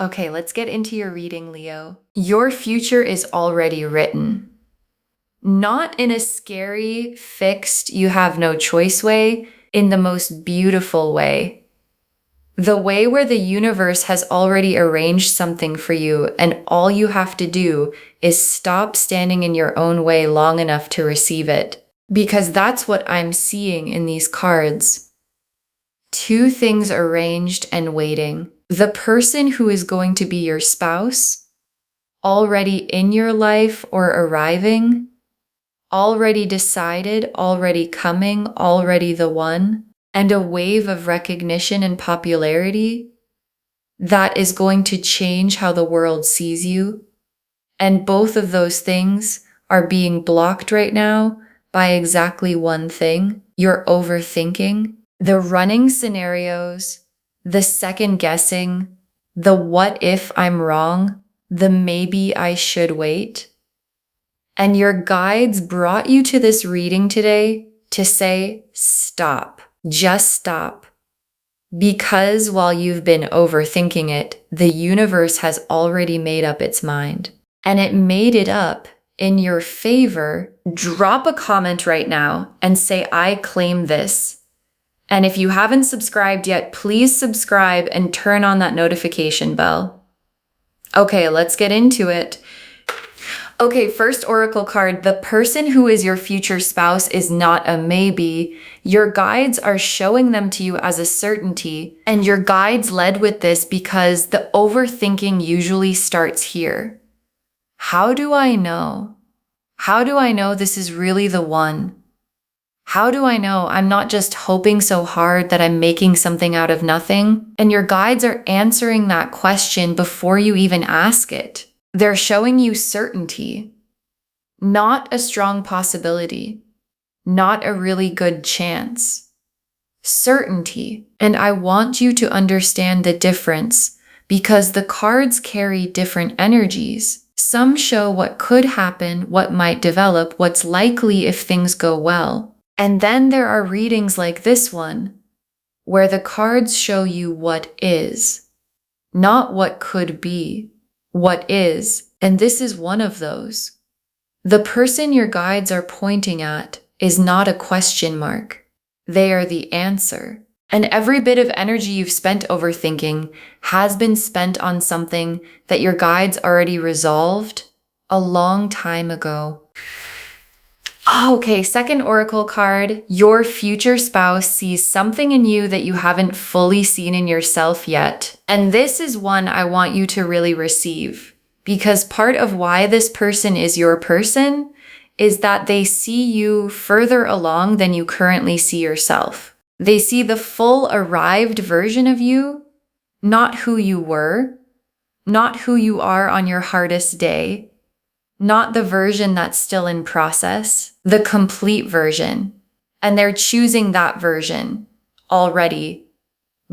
Okay, let's get into your reading, Leo. Your future is already written. Not in a scary, fixed, you have no choice way, in the most beautiful way. The way where the universe has already arranged something for you, and all you have to do is stop standing in your own way long enough to receive it. Because that's what I'm seeing in these cards. Two things arranged and waiting. The person who is going to be your spouse, already in your life or arriving, already decided, already coming, already the one, and a wave of recognition and popularity that is going to change how the world sees you. And both of those things are being blocked right now by exactly one thing: your overthinking, the running scenarios, the second guessing, the what if I'm wrong, the maybe I should wait. And your guides brought you to this reading today to say, stop, just stop. Because while you've been overthinking it, the universe has already made up its mind. And it made it up in your favor. Drop a comment right now and say, I claim this. And if you haven't subscribed yet, please subscribe and turn on that notification bell. Okay, let's get into it. Okay, first oracle card. The person who is your future spouse is not a maybe. Your guides are showing them to you as a certainty. And your guides led with this because the overthinking usually starts here. How do I know? How do I know this is really the one? How do I know I'm not just hoping so hard that I'm making something out of nothing? And your guides are answering that question before you even ask it. They're showing you certainty, not a strong possibility, not a really good chance. Certainty. And I want you to understand the difference because the cards carry different energies. Some show what could happen, what might develop, what's likely if things go well. And then there are readings like this one, where the cards show you what is, not what could be, what is. And this is one of those. The person your guides are pointing at is not a question mark. They are the answer. And every bit of energy you've spent overthinking has been spent on something that your guides already resolved a long time ago. Okay, second oracle card. Your future spouse sees something in you that you haven't fully seen in yourself yet. And this is one I want you to really receive, because part of why this person is your person is that they see you further along than you currently see yourself. They see the full arrived version of you, not who you were, not who you are on your hardest day, not the version that's still in process, the complete version. And they're choosing that version already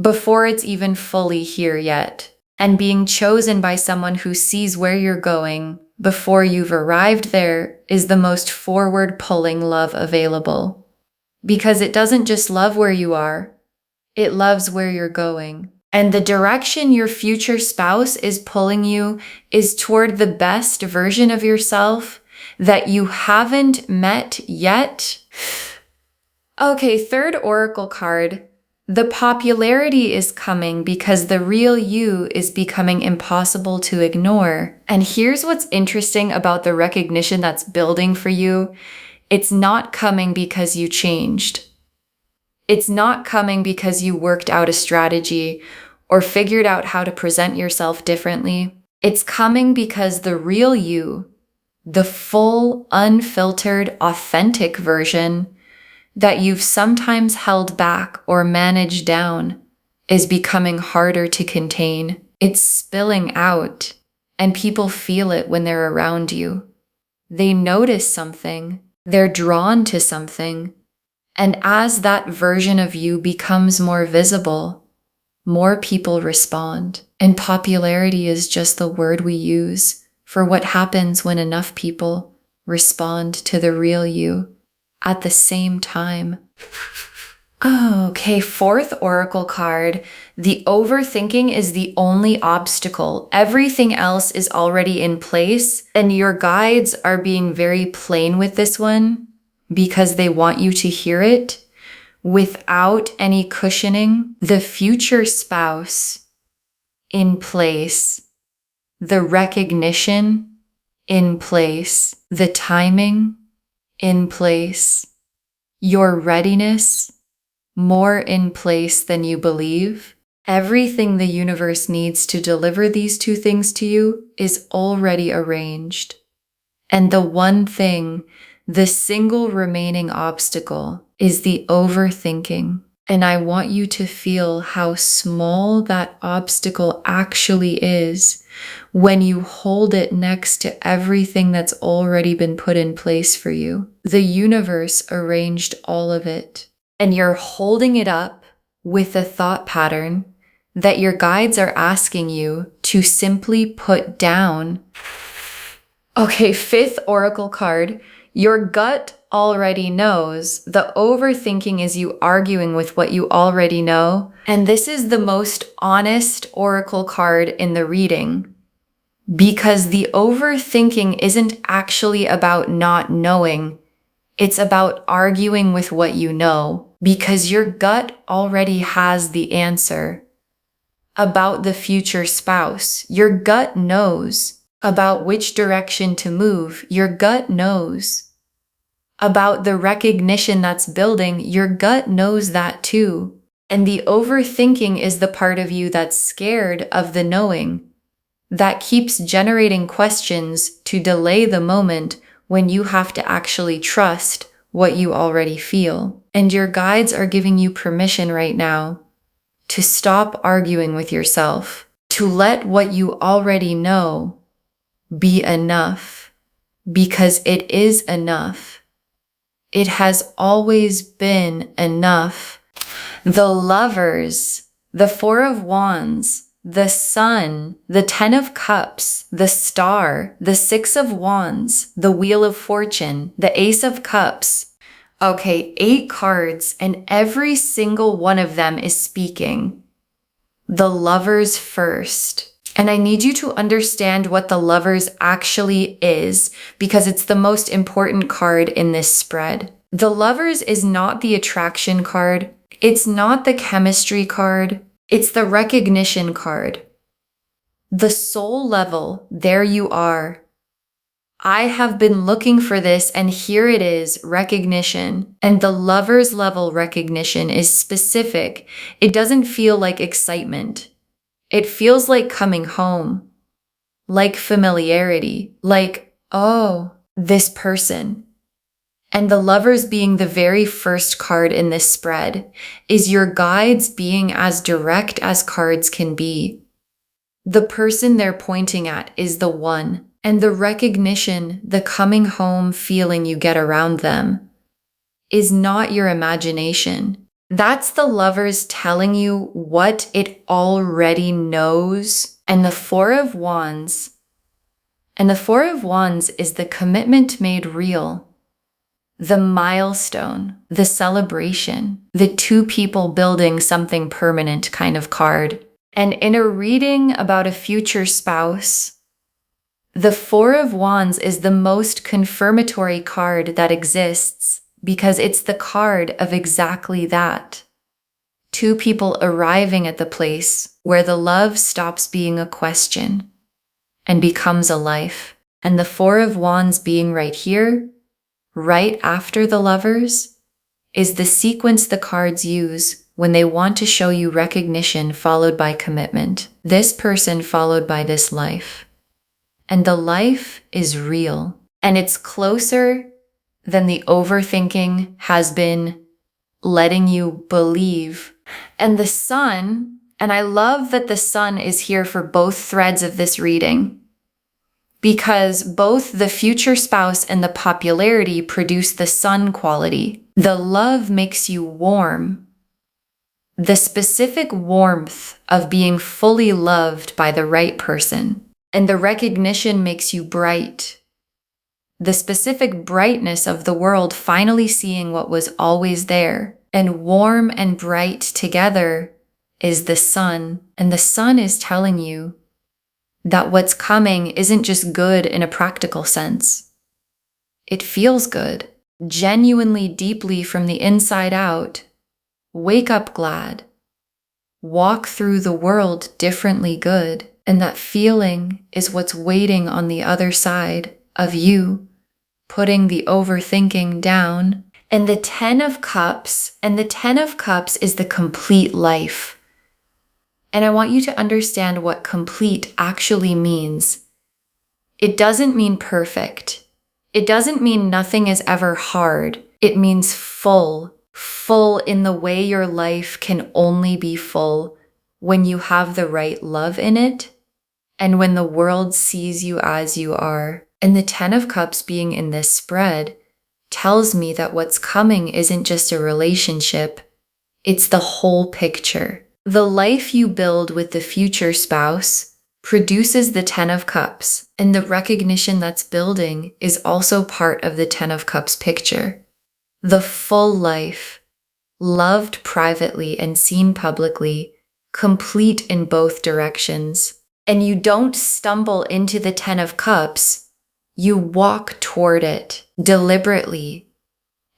before it's even fully here yet. And being chosen by someone who sees where you're going before you've arrived there is the most forward pulling love available. Because it doesn't just love where you are, it loves where you're going. And the direction your future spouse is pulling you is toward the best version of yourself that you haven't met yet. Okay, third oracle card. The popularity is coming because the real you is becoming impossible to ignore. And here's what's interesting about the recognition that's building for you. It's not coming because you changed. It's not coming because you worked out a strategy or figured out how to present yourself differently. It's coming because the real you, the full, unfiltered, authentic version that you've sometimes held back or managed down, is becoming harder to contain. It's spilling out, and people feel it when they're around you. They notice something, they're drawn to something, and as that version of you becomes more visible, more people respond. And popularity is just the word we use for what happens when enough people respond to the real you at the same time. Okay, fourth oracle card. The overthinking is the only obstacle. Everything else is already in place, and your guides are being very plain with this one because they want you to hear it without any cushioning. The future spouse in place, the recognition in place, the timing in place, your readiness more in place than you believe. Everything the universe needs to deliver these two things to you is already arranged. And the one thing, the single remaining obstacle, is the overthinking. And I want you to feel how small that obstacle actually is when you hold it next to everything that's already been put in place for you. The universe arranged all of it. And you're holding it up with a thought pattern that your guides are asking you to simply put down. Okay, fifth oracle card. Your gut already knows. The overthinking is you arguing with what you already know. And this is the most honest oracle card in the reading because the overthinking isn't actually about not knowing. It's about arguing with what you know because your gut already has the answer about the future spouse. Your gut knows about which direction to move. Your gut knows about the recognition that's building. Your gut knows that too. And the overthinking is the part of you that's scared of the knowing, that keeps generating questions to delay the moment when you have to actually trust what you already feel. And your guides are giving you permission right now to stop arguing with yourself, to let what you already know be enough, because it is enough. It has always been enough. The Lovers, the Four of Wands, the Sun, the Ten of Cups, the Star, the Six of Wands, the Wheel of Fortune, the Ace of Cups. Okay, 8 cards, and every single one of them is speaking. The Lovers first. And I need you to understand what the Lovers actually is because it's the most important card in this spread. The Lovers is not the attraction card. It's not the chemistry card. It's the recognition card. The soul level, there you are. I have been looking for this and here it is, recognition. And the Lovers level recognition is specific. It doesn't feel like excitement. It feels like coming home, like familiarity, like, oh, this person. And the Lovers being the very first card in this spread is your guides being as direct as cards can be. The person they're pointing at is the one, and the recognition, the coming home feeling you get around them is not your imagination. That's the Lovers telling you what it already knows. And the Four of Wands. And the Four of Wands is the commitment made real. The milestone, the celebration, the two people building something permanent kind of card. And in a reading about a future spouse, the Four of Wands is the most confirmatory card that exists because it's the card of exactly that. Two people arriving at the place where the love stops being a question and becomes a life. And the Four of Wands being right here, right after the Lovers, is the sequence the cards use when they want to show you recognition followed by commitment. This person followed by this life. And the life is real. And it's closer than the overthinking has been letting you believe. And the Sun, and I love that the Sun is here for both threads of this reading, because both the future spouse and the popularity produce the Sun quality. The love makes you warm. The specific warmth of being fully loved by the right person. And the recognition makes you bright. The specific brightness of the world finally seeing what was always there. And warm and bright together is the sun. And the sun is telling you that what's coming isn't just good in a practical sense. It feels good, genuinely deeply from the inside out. Wake up glad. Walk through the world differently good. And that feeling is what's waiting on the other side of you, putting the overthinking down. And the 10 of Cups, and the 10 of Cups is the complete life. And I want you to understand what complete actually means. It doesn't mean perfect. It doesn't mean nothing is ever hard. It means full in the way your life can only be full when you have the right love in it and when the world sees you as you are. And the 10 of Cups being in this spread tells me that what's coming isn't just a relationship, it's the whole picture. The life you build with the future spouse produces the 10 of Cups, and the recognition that's building is also part of the 10 of Cups picture. The full life, loved privately and seen publicly, complete in both directions. And you don't stumble into the 10 of Cups, you walk toward it deliberately.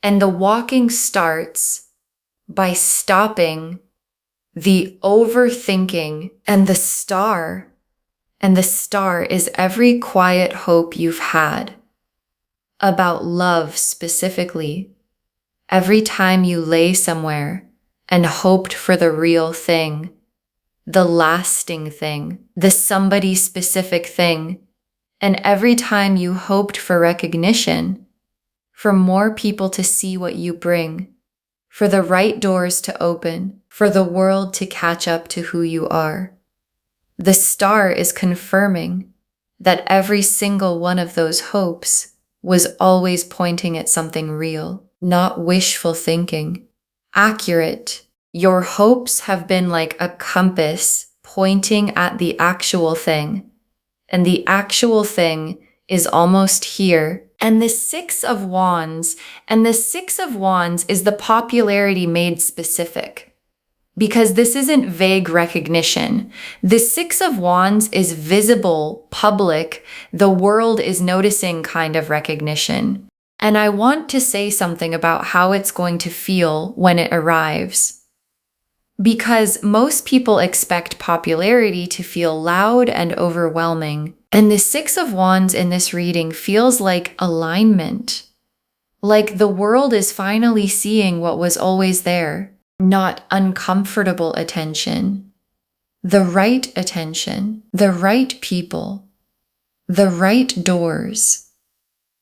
And the walking starts by stopping the overthinking, and the star is every quiet hope you've had about love specifically. Every time you lay somewhere and hoped for the real thing, the lasting thing, the somebody specific thing, and every time you hoped for recognition, for more people to see what you bring, for the right doors to open, for the world to catch up to who you are. The star is confirming that every single one of those hopes was always pointing at something real, not wishful thinking. Accurate. Your hopes have been like a compass pointing at the actual thing, and the actual thing is almost here. And the 6 of Wands, is the popularity made specific, because this isn't vague recognition. The 6 of Wands is visible, public, the world is noticing kind of recognition. And I want to say something about how it's going to feel when it arrives. Because most people expect popularity to feel loud and overwhelming. And the 6 of Wands in this reading feels like alignment. Like the world is finally seeing what was always there. Not uncomfortable attention. The right attention. The right people. The right doors.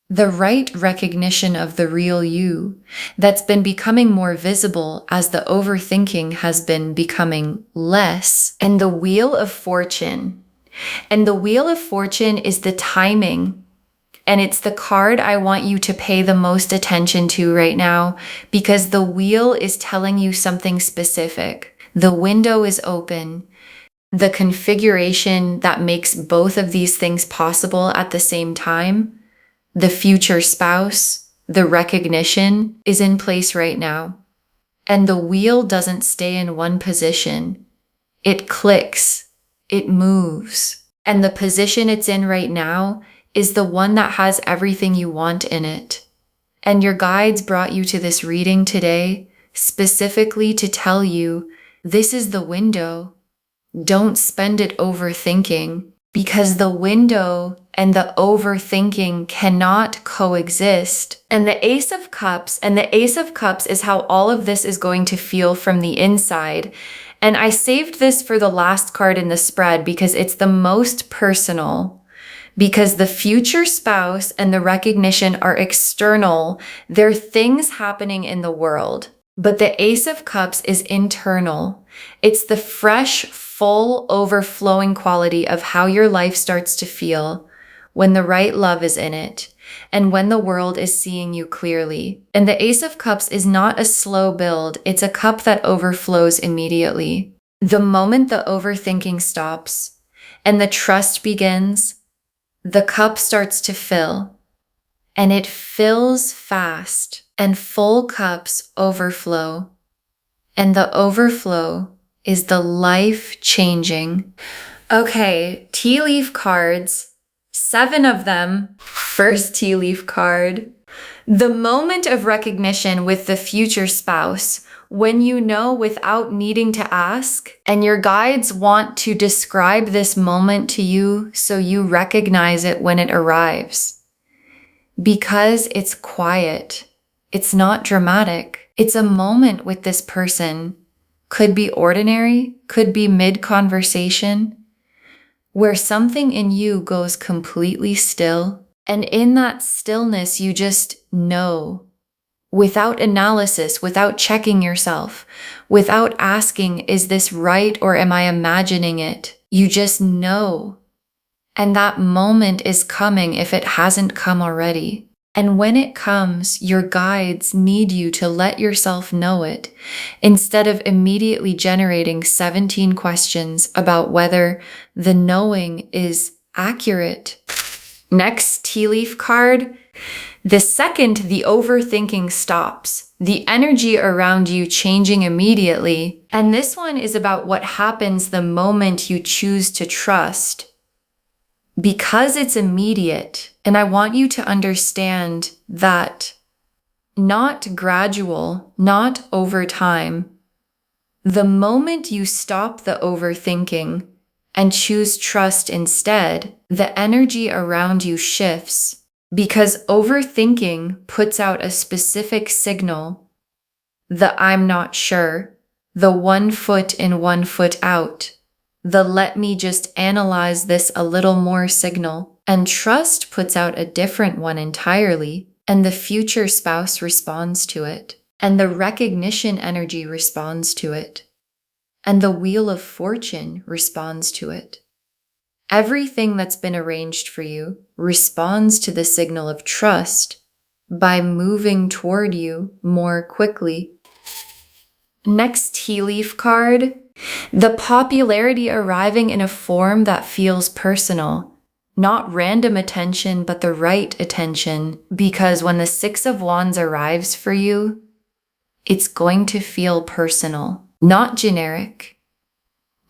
The right recognition of the real you that's been becoming more visible as the overthinking has been becoming less. And the Wheel of Fortune. And the Wheel of Fortune is the timing. And it's the card I want you to pay the most attention to right now, because the wheel is telling you something specific. The window is open. The configuration that makes both of these things possible at the same time, the future spouse, the recognition is in place right now. And the wheel doesn't stay in one position. It clicks, it moves. And the position it's in right now is the one that has everything you want in it. And your guides brought you to this reading today specifically to tell you this is the window. Don't spend it overthinking, because the window and the overthinking cannot coexist. And the Ace of Cups, is how all of this is going to feel from the inside. And I saved this for the last card in the spread because it's the most personal. Because the future spouse and the recognition are external. They're things happening in the world. But the Ace of Cups is internal. It's the fresh, full, overflowing quality of how your life starts to feel when the right love is in it and when the world is seeing you clearly. And the Ace of Cups is not a slow build. It's a cup that overflows immediately. The moment the overthinking stops and the trust begins, the cup starts to fill, and it fills fast, and full cups overflow. And the overflow is the life-changing. Okay, tea leaf cards, 7 of them. First tea leaf card. The moment of recognition with the future spouse, when you know without needing to ask, and your guides want to describe this moment to you so you recognize it when it arrives. Because it's quiet. It's not dramatic. It's a moment with this person. Could be ordinary, could be mid-conversation, where something in you goes completely still. And in that stillness, you just know, without analysis, without checking yourself, without asking, is this right or am I imagining it? You just know. And that moment is coming if it hasn't come already. And when it comes, your guides need you to let yourself know it, instead of immediately generating 17 questions about whether the knowing is accurate. Next tea leaf card. The second the overthinking stops, the energy around you changing immediately. And this one is about what happens the moment you choose to trust. Because it's immediate, and I want you to understand that not gradual, not over time. The moment you stop the overthinking and choose trust instead, the energy around you shifts, because overthinking puts out a specific signal, the I'm not sure, the 1 foot in 1 foot out, the let me just analyze this a little more signal. And trust puts out a different one entirely, and the future spouse responds to it, and the recognition energy responds to it, and the wheel of fortune responds to it. Everything that's been arranged for you responds to the signal of trust by moving toward you more quickly. Next tea leaf card. The popularity arriving in a form that feels personal. Not random attention, but the right attention. Because when the 6 of Wands arrives for you, it's going to feel personal, not generic.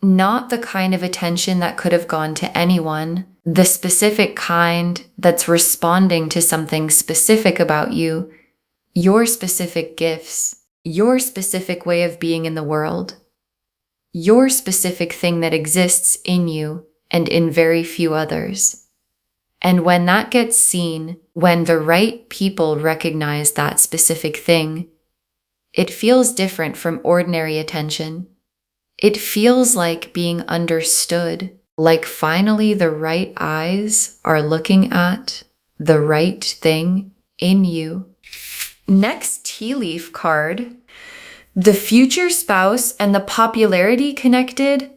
Not the kind of attention that could have gone to anyone. The specific kind that's responding to something specific about you, your specific gifts, your specific way of being in the world, your specific thing that exists in you and in very few others. And when that gets seen, when the right people recognize that specific thing, it feels different from ordinary attention. It feels like being understood, like finally the right eyes are looking at the right thing in you. Next tea leaf card. The future spouse and the popularity connected,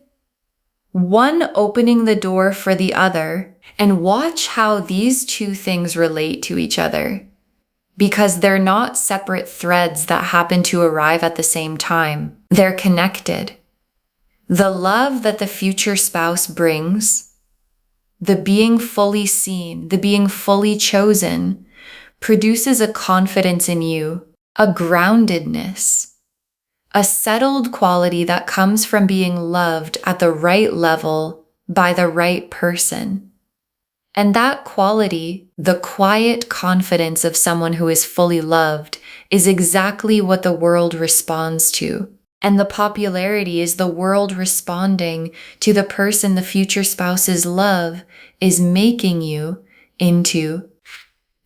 one opening the door for the other, and watch how these 2 things relate to each other, because they're not separate threads that happen to arrive at the same time. They're connected. The love that the future spouse brings, the being fully seen, the being fully chosen, produces a confidence in you, a groundedness, a settled quality that comes from being loved at the right level by the right person. And that quality, the quiet confidence of someone who is fully loved, is exactly what the world responds to. And the popularity is the world responding to the person the future spouse's love is making you into.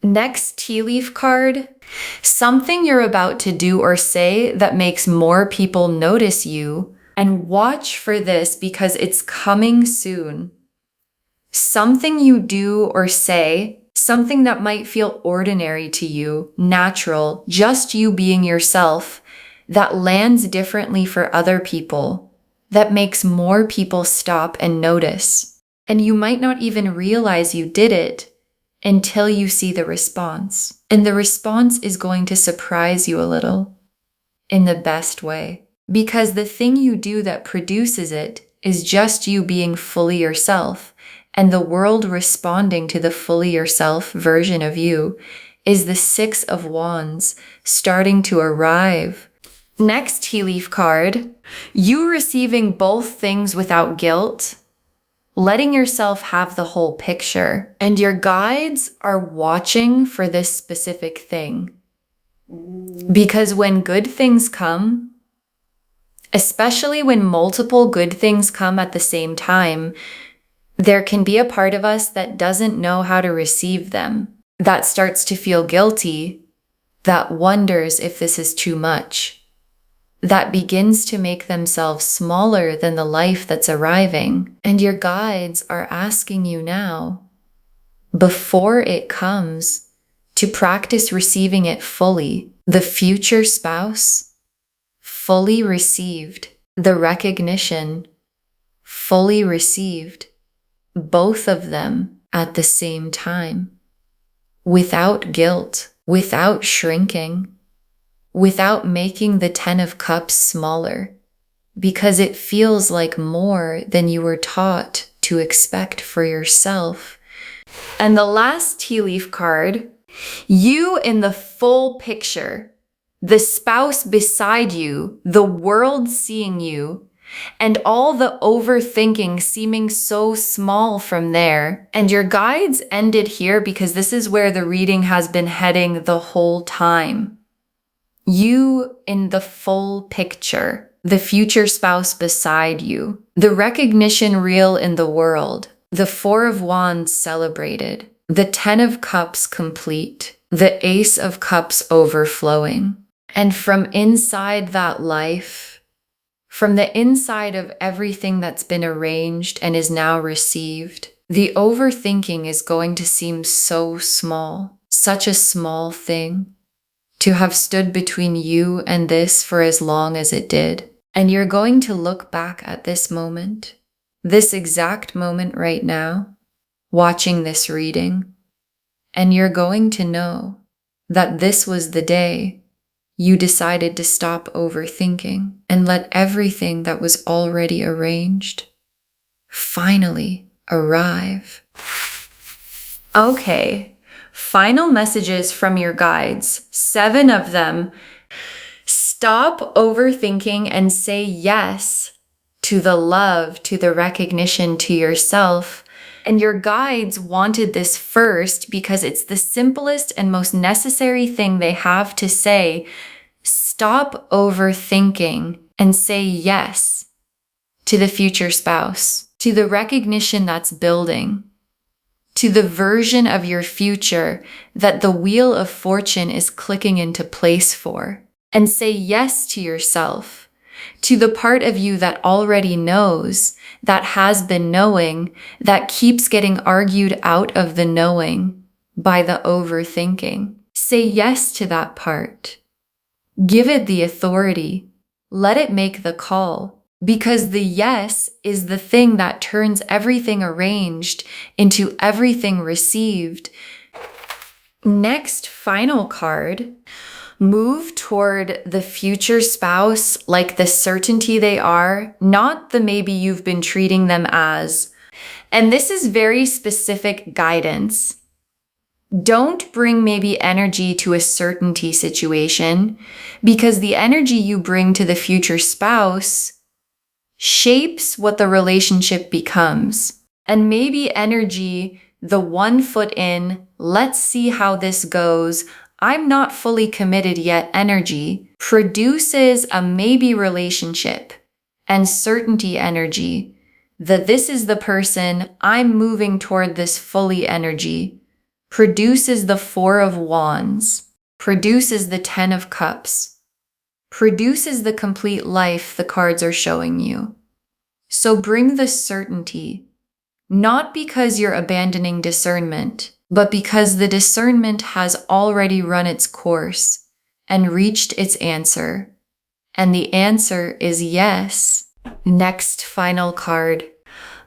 Next tea leaf card. Something you're about to do or say that makes more people notice you. And watch for this because it's coming soon. Something you do or say, something that might feel ordinary to you, natural, just you being yourself, that lands differently for other people, that makes more people stop and notice. And you might not even realize you did it until you see the response. And the response is going to surprise you a little in the best way. Because the thing you do that produces it is just you being fully yourself, and the world responding to the fully yourself version of you is the 6 of Wands starting to arrive. Next tea leaf card, you receiving both things without guilt, letting yourself have the whole picture. And your guides are watching for this specific thing. Because when good things come, especially when multiple good things come at the same time, there can be a part of us that doesn't know how to receive them, that starts to feel guilty, that wonders if this is too much, that begins to make themselves smaller than the life that's arriving. And your guides are asking you now, before it comes, to practice receiving it fully. The future spouse, fully received. The recognition, fully received. Both of them at the same time. Without guilt, without shrinking, without making the 10 of Cups smaller, because it feels like more than you were taught to expect for yourself. And the last tea leaf card, you in the full picture, the spouse beside you, the world seeing you, and all the overthinking seeming so small from there. And your guides ended here because this is where the reading has been heading the whole time. You in the full picture, the future spouse beside you, the recognition real in the world, the 4 of Wands celebrated, the 10 of Cups complete, the Ace of Cups overflowing. And from inside that life, from the inside of everything that's been arranged and is now received, the overthinking is going to seem so small, such a small thing, to have stood between you and this for as long as it did. And you're going to look back at this moment, this exact moment right now, watching this reading, and you're going to know that this was the day you decided to stop overthinking and let everything that was already arranged finally arrive. Okay. Final messages from your guides, 7 of them. Stop overthinking and say yes to the love, to the recognition, to yourself. And your guides wanted this first because it's the simplest and most necessary thing they have to say. Stop overthinking and say yes to the future spouse, to the recognition that's building, to the version of your future that the wheel of fortune is clicking into place for. And say yes to yourself, to the part of you that already knows, that has been knowing, that keeps getting argued out of the knowing by the overthinking. Say yes to that part. Give it the authority. Let it make the call. Because the yes is the thing that turns everything arranged into everything received. Next, final card. Move toward the future spouse like the certainty they are, not the maybe you've been treating them as. And this is very specific guidance. Don't bring maybe energy to a certainty situation, because the energy you bring to the future spouse shapes what the relationship becomes. And maybe energy, the 1 foot in, let's see how this goes, I'm not fully committed yet energy, produces a maybe relationship. And certainty energy, that this is the person, I'm moving toward this fully energy, produces the 4 of Wands, produces the 10 of Cups, produces the complete life the cards are showing you. So bring the certainty, not because you're abandoning discernment, but because the discernment has already run its course and reached its answer. And the answer is yes. Next final card.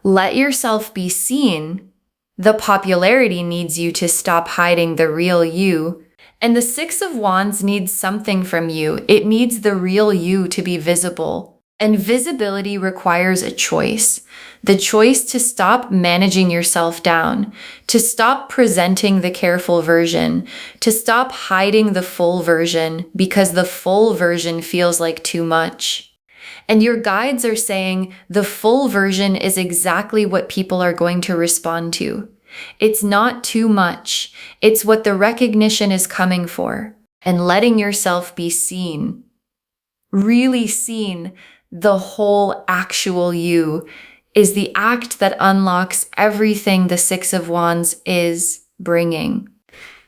Let yourself be seen. The popularity needs you to stop hiding the real you. And the 6 of Wands needs something from you. It needs the real you to be visible. And visibility requires a choice. The choice to stop managing yourself down, to stop presenting the careful version, to stop hiding the full version because the full version feels like too much. And your guides are saying the full version is exactly what people are going to respond to. It's not too much. It's what the recognition is coming for. And letting yourself be seen, really seen, the whole actual you, is the act that unlocks everything the Six of Wands is bringing.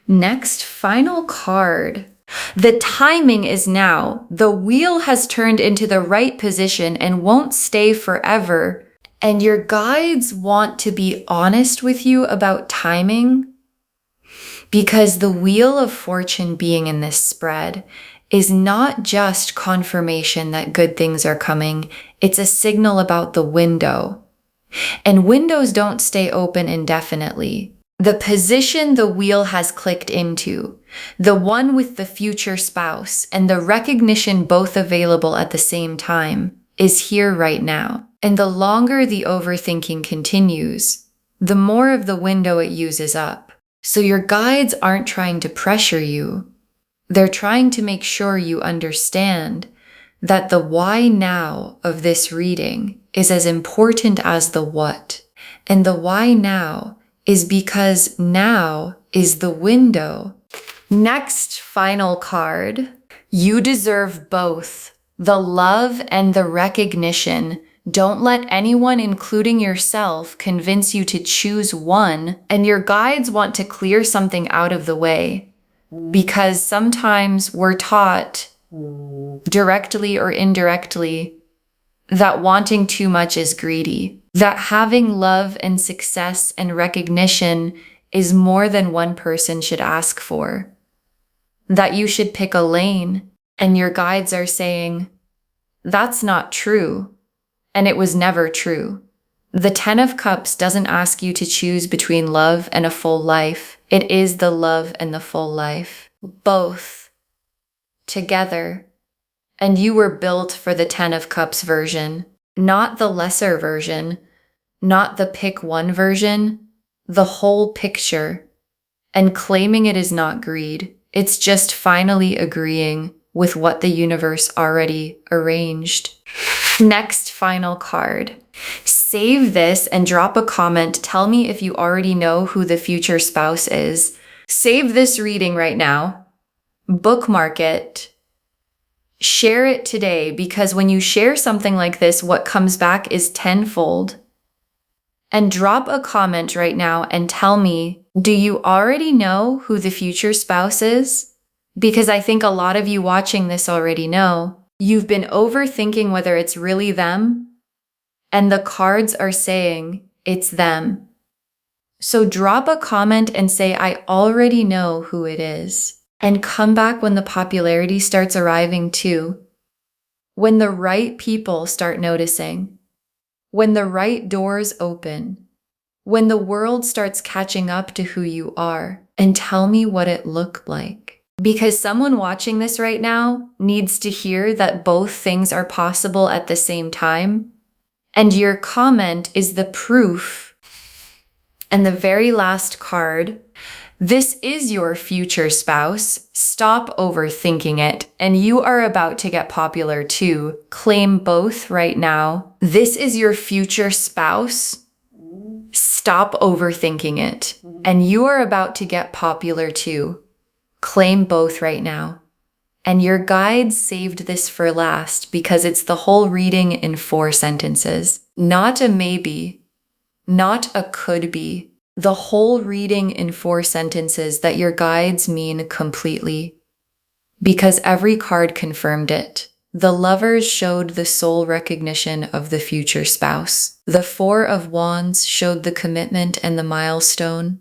Next, final card. The timing is now. The wheel has turned into the right position and won't stay forever. And your guides want to be honest with you about timing, because the Wheel of Fortune being in this spread is not just confirmation that good things are coming. It's a signal about the window. And windows don't stay open indefinitely. The position the wheel has clicked into, the one with the future spouse, and the recognition both available at the same time, is here right now. And the longer the overthinking continues, the more of the window it uses up. So your guides aren't trying to pressure you. They're trying to make sure you understand that the why now of this reading is as important as the what. And the why now is because now is the window. Next, final card. You deserve both, the love and the recognition. Don't let anyone, including yourself, convince you to choose one. And your guides want to clear something out of the way, because sometimes we're taught, directly or indirectly, that wanting too much is greedy, that having love and success and recognition is more than one person should ask for, that you should pick a lane. And your guides are saying, that's not true. And it was never true. The Ten of Cups doesn't ask you to choose between love and a full life. It is the love and the full life, both together. And you were built for the Ten of Cups version, not the lesser version, not the pick one version, the whole picture. And claiming it is not greed. It's just finally agreeing with what the universe already arranged. Next, final card. Save this and drop a comment. Tell me if you already know who the future spouse is. Save this reading right now. Bookmark it. Share it today, because when you share something like this, what comes back is tenfold. And drop a comment right now and tell me, do you already know who the future spouse is? Because I think a lot of you watching this already know. You've been overthinking whether it's really them, and the cards are saying it's them. So drop a comment and say, I already know who it is. And come back when the popularity starts arriving too. When the right people start noticing. When the right doors open. When the world starts catching up to who you are. And tell me what it looked like. Because someone watching this right now needs to hear that both things are possible at the same time. And your comment is the proof. And the very last card, this is your future spouse. Stop overthinking it. And you are about to get popular too. Claim both right now. This is your future spouse. Stop overthinking it. And you are about to get popular too. Claim both right now. And your guides saved this for last because it's the whole reading in 4 sentences. Not a maybe, not a could be. The whole reading in 4 sentences that your guides mean completely. Because every card confirmed it. The Lovers showed the soul recognition of the future spouse. The 4 of Wands showed the commitment and the milestone.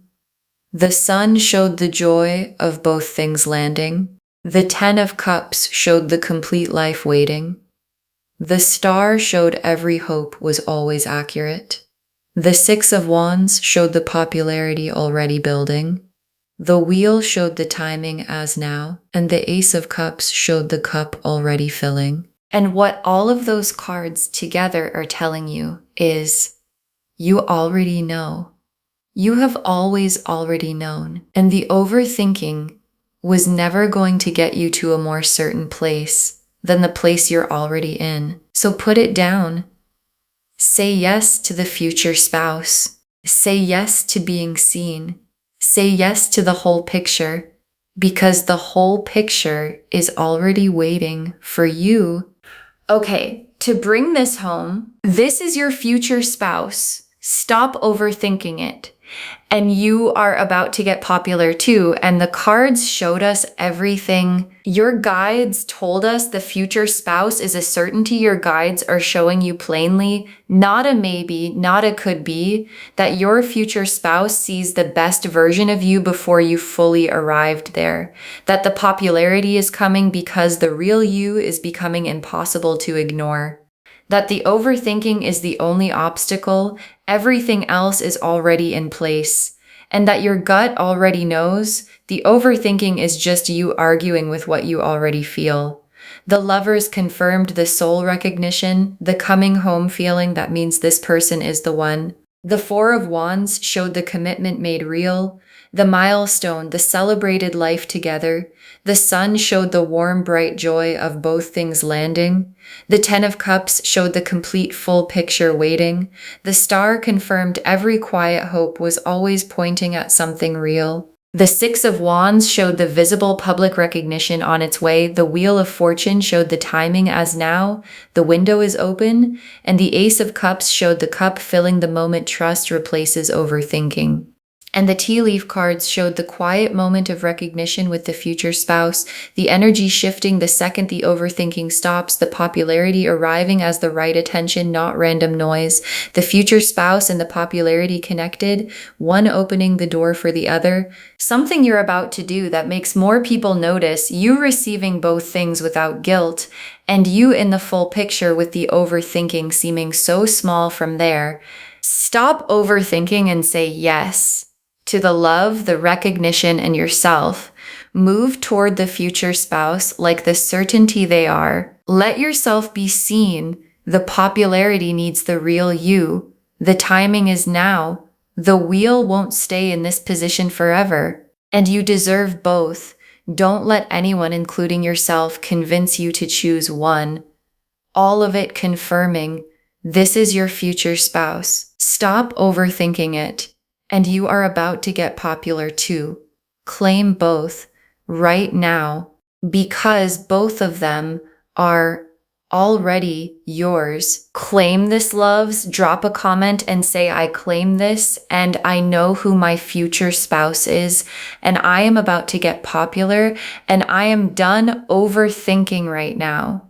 The Sun showed the joy of both things landing. The 10 of Cups showed the complete life waiting. The Star showed every hope was always accurate. The 6 of Wands showed the popularity already building. The Wheel showed the timing as now, and the Ace of Cups showed the cup already filling. And what all of those cards together are telling you is you already know. You have always already known. And the overthinking was never going to get you to a more certain place than the place you're already in. So put it down. Say yes to the future spouse. Say yes to being seen. Say yes to the whole picture, because the whole picture is already waiting for you. Okay, to bring this home, this is your future spouse. Stop overthinking it. And you are about to get popular too. And the cards showed us everything. Your guides told us the future spouse is a certainty. Your guides are showing you plainly, not a maybe, not a could be, that your future spouse sees the best version of you before you fully arrived there. That the popularity is coming because the real you is becoming impossible to ignore. That the overthinking is the only obstacle, everything else is already in place, and that your gut already knows the overthinking is just you arguing with what you already feel. The lovers confirmed the soul recognition, the coming home feeling that means this person is the one. The Four of Wands showed the commitment made real, the milestone, the celebrated life together. The Sun showed the warm, bright joy of both things landing. The Ten of Cups showed the complete full picture waiting. The Star confirmed every quiet hope was always pointing at something real. The Six of Wands showed the visible public recognition on its way. The Wheel of Fortune showed the timing as now. The window is open. And the Ace of Cups showed the cup filling the moment. Trust replaces overthinking. And the tea leaf cards showed the quiet moment of recognition with the future spouse, the energy shifting the second the overthinking stops, the popularity arriving as the right attention, not random noise, the future spouse and the popularity connected, one opening the door for the other. Something you're about to do that makes more people notice, you receiving both things without guilt, and you in the full picture with the overthinking seeming so small from there. Stop overthinking and say yes to the love, the recognition, and yourself. Move toward the future spouse like the certainty they are. Let yourself be seen. The popularity needs the real you. The timing is now. The wheel won't stay in this position forever. And you deserve both. Don't let anyone, including yourself, convince you to choose one. All of it confirming this is your future spouse. Stop overthinking it. And you are about to get popular too. Claim both right now, because both of them are already yours. Claim this, loves. Drop a comment and say, I claim this, and I know who my future spouse is, and I am about to get popular, and I am done overthinking right now.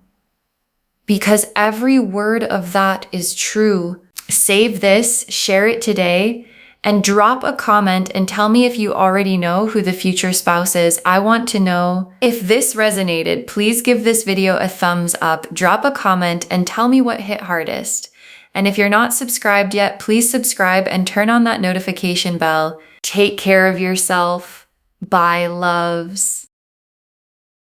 Because every word of that is true. Save this, share it today, and drop a comment and tell me if you already know who the future spouse is. I want to know. If this resonated, please give this video a thumbs up, drop a comment, and tell me what hit hardest. And if you're not subscribed yet, please subscribe and turn on that notification bell. Take care of yourself. Bye, loves.